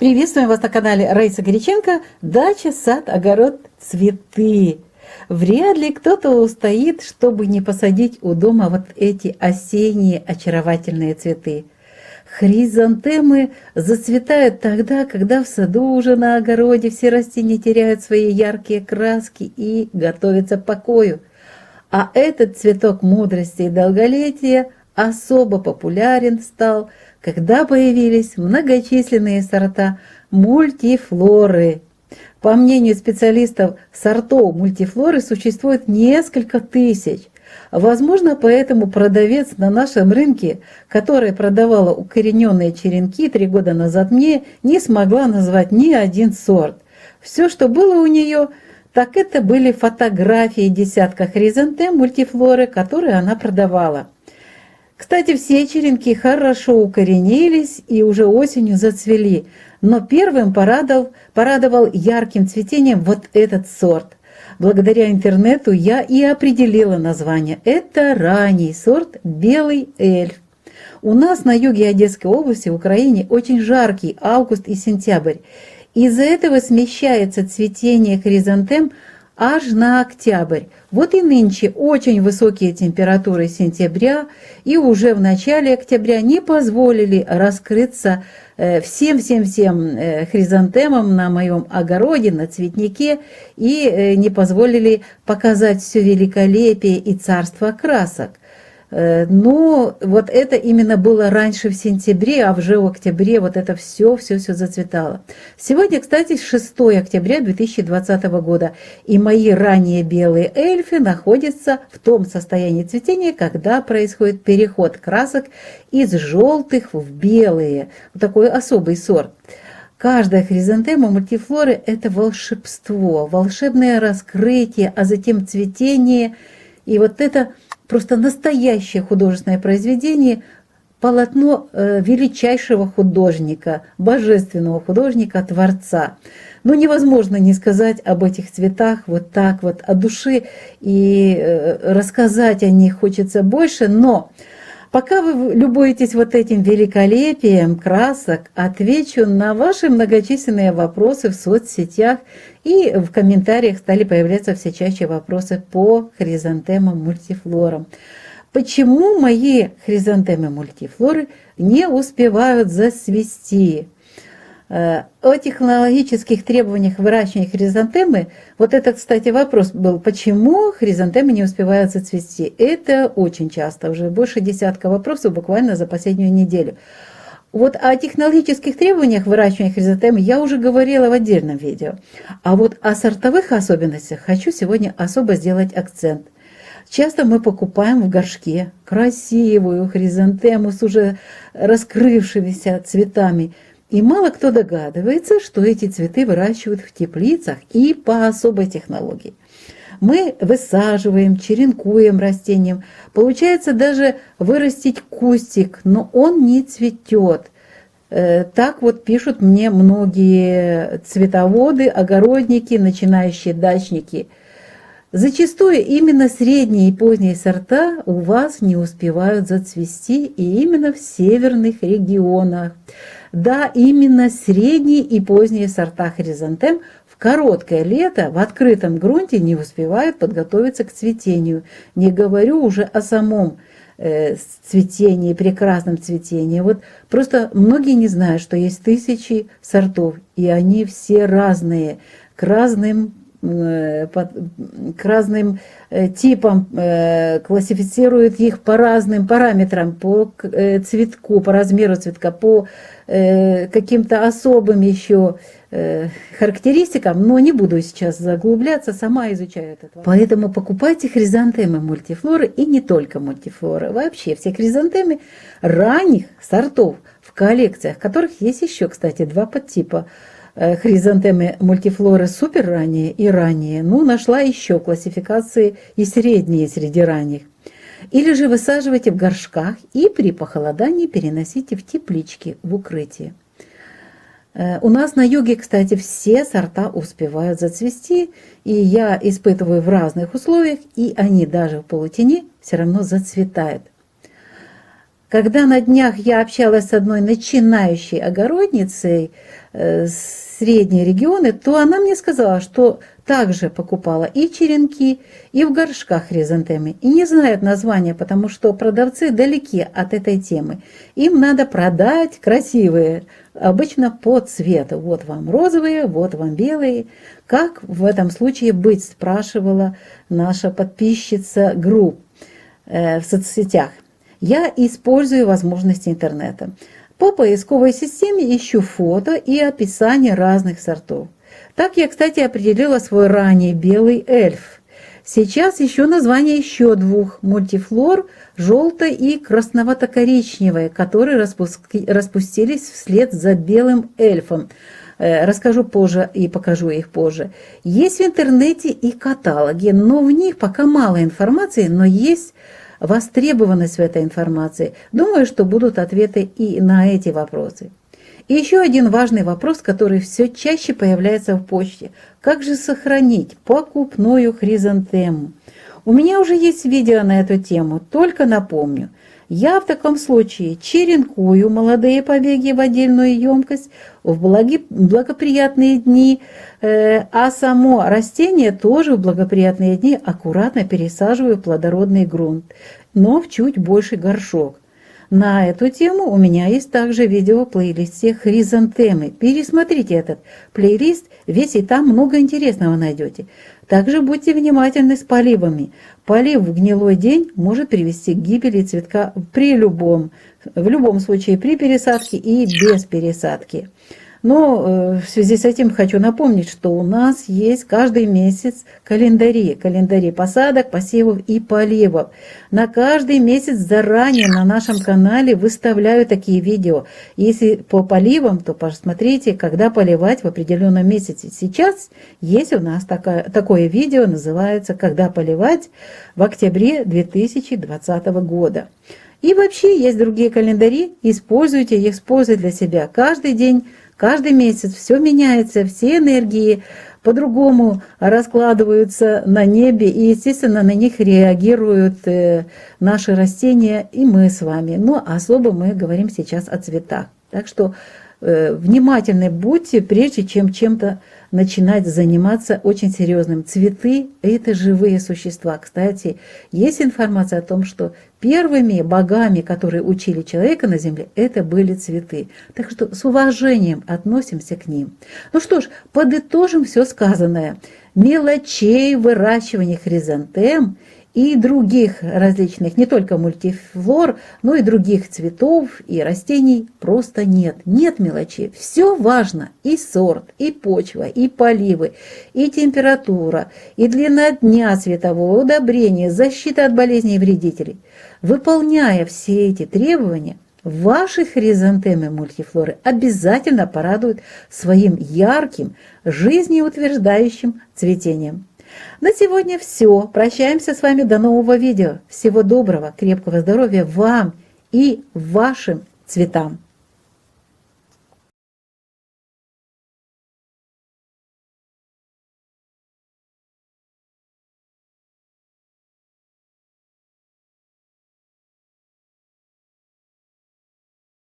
Приветствуем вас на канале Раиса Горяченко «Дача, сад, огород, цветы». Вряд ли кто-то устоит, чтобы не посадить у дома вот эти осенние очаровательные цветы. Хризантемы зацветают тогда, когда в саду уже на огороде все растения теряют свои яркие краски и готовятся к покою. А этот цветок мудрости и долголетия особо популярен стал, когда появились многочисленные сорта мультифлоры. По мнению специалистов, сортов мультифлоры существует несколько тысяч. Возможно, поэтому продавец на нашем рынке, которая продавала укорененные черенки 3 года назад, мне не смогла назвать ни один сорт. Все, что было у нее, так это были фотографии десятка хризантем мультифлоры, которые она продавала. Кстати, все черенки хорошо укоренились и уже осенью зацвели, но первым порадовал ярким цветением вот этот сорт. Благодаря интернету я и определила название. Это ранний сорт «Белый эльф». У нас на юге Одесской области, в Украине, очень жаркий август и сентябрь. Из-за этого смещается цветение хризантем аж на октябрь. Вот и нынче очень высокие температуры сентября и уже в начале октября не позволили раскрыться всем хризантемам на моем огороде, на цветнике, и не позволили показать все великолепие и царство красок. Но вот это именно было раньше в сентябре, а уже в октябре вот это все зацветало. Сегодня, кстати, 6 октября 2020 года, и мои ранние белые эльфы находятся в том состоянии цветения, когда происходит переход красок из желтых в белые. Вот такой особый сорт. Каждая хризантема мультифлоры – это волшебство, волшебное раскрытие, а затем цветение. И вот это просто настоящее художественное произведение, полотно величайшего художника, божественного художника, творца. Но невозможно не сказать об этих цветах вот так вот от души, и рассказать о них хочется больше, но пока вы любуетесь вот этим великолепием красок, отвечу на ваши многочисленные вопросы в соцсетях, и в комментариях стали появляться все чаще вопросы по хризантемам мультифлорам. Почему мои хризантемы мультифлоры не успевают зацвести? О технологических требованиях выращивания хризантемы, вот это, кстати, вопрос был, почему хризантемы не успевают зацвести. Это очень часто, уже больше десятка вопросов буквально за последнюю неделю. Вот о технологических требованиях выращивания хризантемы я уже говорила в отдельном видео. А вот о сортовых особенностях хочу сегодня особо сделать акцент. Часто мы покупаем в горшке красивую хризантему с уже раскрывшимися цветами. И мало кто догадывается, что эти цветы выращивают в теплицах и по особой технологии. Мы высаживаем, черенкуем растением. Получается даже вырастить кустик, но он не цветет. Так вот пишут мне многие цветоводы, огородники, начинающие дачники. Зачастую именно средние и поздние сорта у вас не успевают зацвести, и именно в северных регионах. Да, именно средние и поздние сорта хризантем в короткое лето в открытом грунте не успевают подготовиться к цветению. Не говорю уже о самом цветении, прекрасном цветении. Вот просто многие не знают, что есть тысячи сортов, и они все разные, к разным типам, классифицируют их по разным параметрам, по цветку, по размеру цветка, по каким-то особым еще характеристикам, но не буду сейчас заглубляться, сама изучаю этот вопрос. Поэтому покупайте хризантемы мультифлоры, и не только мультифлоры, вообще все хризантемы ранних сортов в коллекциях, которых есть еще, кстати, 2 подтипа. Хризантемы мультифлоры супер ранние и ранние. Ну, нашла еще классификации и средние среди ранних. Или же высаживайте в горшках и при похолодании переносите в теплички, в укрытие. У нас на юге, кстати, все сорта успевают зацвести, и я испытываю в разных условиях, и они даже в полутени все равно зацветают. Когда на днях я общалась с одной начинающей огородницей средние регионы, то она мне сказала, что также покупала и черенки, и в горшках хризантемы. И не знает названия, потому что продавцы далеки от этой темы. Им надо продать красивые, обычно по цвету. Вот вам розовые, вот вам белые. Как в этом случае быть, спрашивала наша подписчица групп в соцсетях. Я использую возможности интернета. По поисковой системе ищу фото и описание разных сортов. Так я, кстати, определила свой ранний белый эльф. Сейчас еще название еще двух мультифлор, желтой и красновато-коричневой, которые распустились вслед за белым эльфом. Расскажу позже и покажу их позже. Есть в интернете и каталоги, но в них пока мало информации, но есть востребованность в этой информации. Думаю, что будут ответы и на эти вопросы. И еще один важный вопрос, который все чаще появляется в почте. Как же сохранить покупную хризантему? У меня уже есть видео на эту тему, только напомню. Я в таком случае черенкую молодые побеги в отдельную емкость в благоприятные дни, а само растение тоже в благоприятные дни аккуратно пересаживаю в плодородный грунт, но в чуть больший горшок. На эту тему у меня есть также видео в плейлисте «Хризантемы». Пересмотрите этот плейлист, ведь и там много интересного найдете. Также будьте внимательны с поливами. Полив в гнилой день может привести к гибели цветка в любом случае при пересадке и без пересадки. Но в связи с этим хочу напомнить, что у нас есть каждый месяц календари посадок, посевов и поливов. На каждый месяц заранее на нашем канале выставляю такие видео. Если по поливам, то посмотрите, когда поливать в определенном месяце. Сейчас есть у нас такое видео, называется «Когда поливать» в октябре 2020 года. И вообще есть другие календари, используйте их, используйте для себя каждый день. Каждый месяц все меняется, все энергии по-другому раскладываются на небе, и, естественно, на них реагируют наши растения и мы с вами. Но особо мы говорим сейчас о цветах. Так что внимательны будьте, прежде чем чем-то начинать заниматься очень серьезным. Цветы – это живые существа. Кстати, есть информация о том, что первыми богами, которые учили человека на земле, это были цветы. Так что с уважением относимся к ним. Ну что ж, подытожим все сказанное. Мелочей выращивания хризантем и других различных, не только мультифлор, но и других цветов и растений просто нет. Нет мелочей. Все важно. И сорт, и почва, и поливы, и температура, и длина дня светового, удобрения, защита от болезней и вредителей. Выполняя все эти требования, ваши хризантемы мультифлоры обязательно порадуют своим ярким, жизнеутверждающим цветением. На сегодня все. Прощаемся с вами до нового видео. Всего доброго, крепкого здоровья вам и вашим цветам.